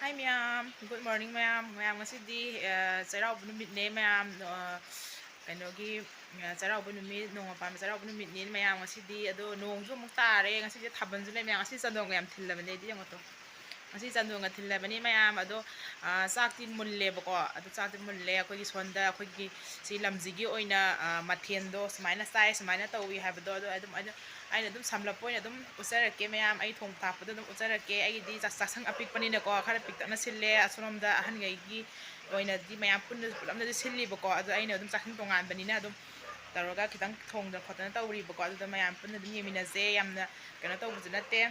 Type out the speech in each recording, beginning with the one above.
Hi ma'am, good morning ma'am. Ma'am ngasidi chairawba numitne ma'am kainogi chairawba numit nongma pam chairawba numitne ma'am ngasidi ado nongju amuk tare ngasi thabanju le ma'am ngasi chandong yam thillabane di yangoto ngasi chandong ga thillabane ma'am ado chakti mulle bako ado chakti mulle akhoi sonda akhoi si lamjigi oina mathendo sumaina sai sumaina tawi habdo ado aina dum samlap poina dum usarake ma'am ai thong thapado dum usarake ai di chasang apik panina ko khara pikna sille asomda ahan gai gi oina di ma'am punna pulamna di silli bako ado aina dum chakhin tongan banina dum taroga kitang thongda khotana tawri bako ado ma'am punna dum yemina se yamna kana tawbu nate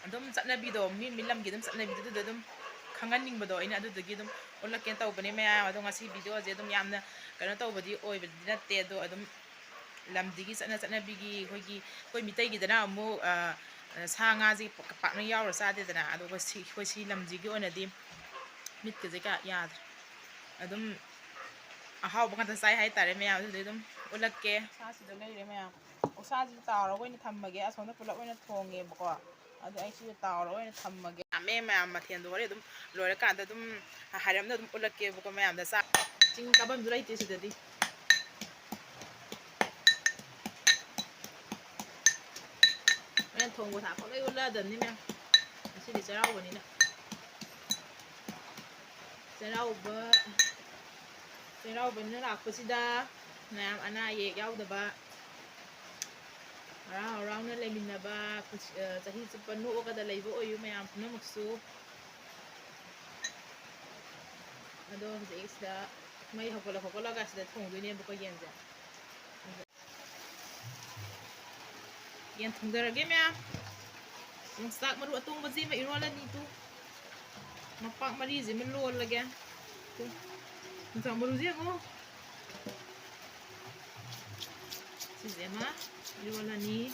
adum chatnabi do mi lamgi dum chatnabi du dum khanganing bado aina adu dagi dum olaken tawbani ma'am ado ngasi video je dum yamna kana tawbadi oibadi nate do adum lamdigi chatnabigi khoi mitai gi dana amu sa nga ji pakna yaura sa de dana ado khoi si lamjigi onadi mit ke ka yad adum ahaw banga sai hai tare me adu dum ulakke sa si do leire me osa ji tawra goina thammage asona pulak oina thonge bako adu ai si tawra oina thammage me mathen do hore dum lore ka dum haram dum ulakke bako me am da sa ching kabam durai te si dadi thong thả có cái ulla đần đi mẹ xin đi chơi rau này nè chơi rau bên nó là kusida nam ana ye rau da ba rau nó lấy mình là ba tahi chupan nu ka da lấy bo yu mẹ am nó muksu ado je isda mai hokola ga sida thong du ne bu ko yenja yan thongdarage ma'am yung sak maru atong bazi ma irola nito mapak mari zi melol lagi yung sak maru zi ako si zema irola ni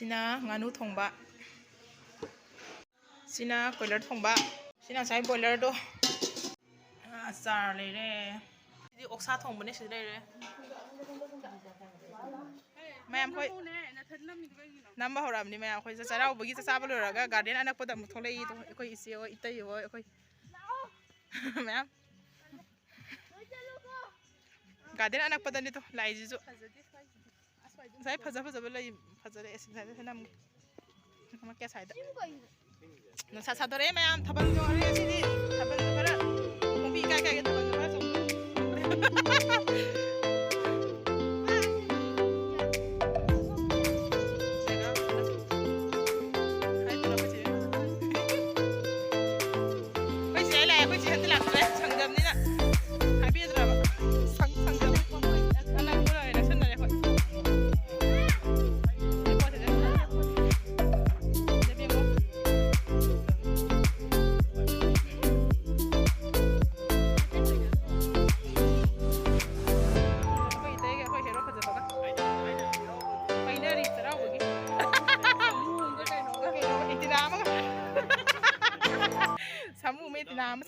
sina nganu thongba sina boiler thongba sina sai boiler do achar leire di oksa thongbane si leire mayam khoi namba horamni mayam khoi charau bagi chaba loraga garden anak poda mu tholei to khoi ise o itai o khoi mayam garden anak poda ni to lai ji jo sai faza lai faza re sin sai nam kama kya sai da no sa sa dore mayam thabal jo re sidi thabal jo kara kombi ka ka thabal jo kara so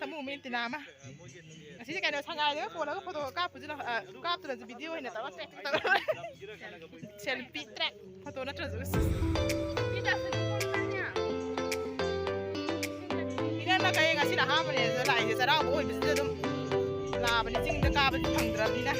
samu me tinama así que no sangai de ko la foto ka pu jina ka tu na video ina tawa tek selfie track foto na terus ina na kai ngasi na ha mane la ina sara bo bi dum la ba ni jing da ka ba phang dra ni na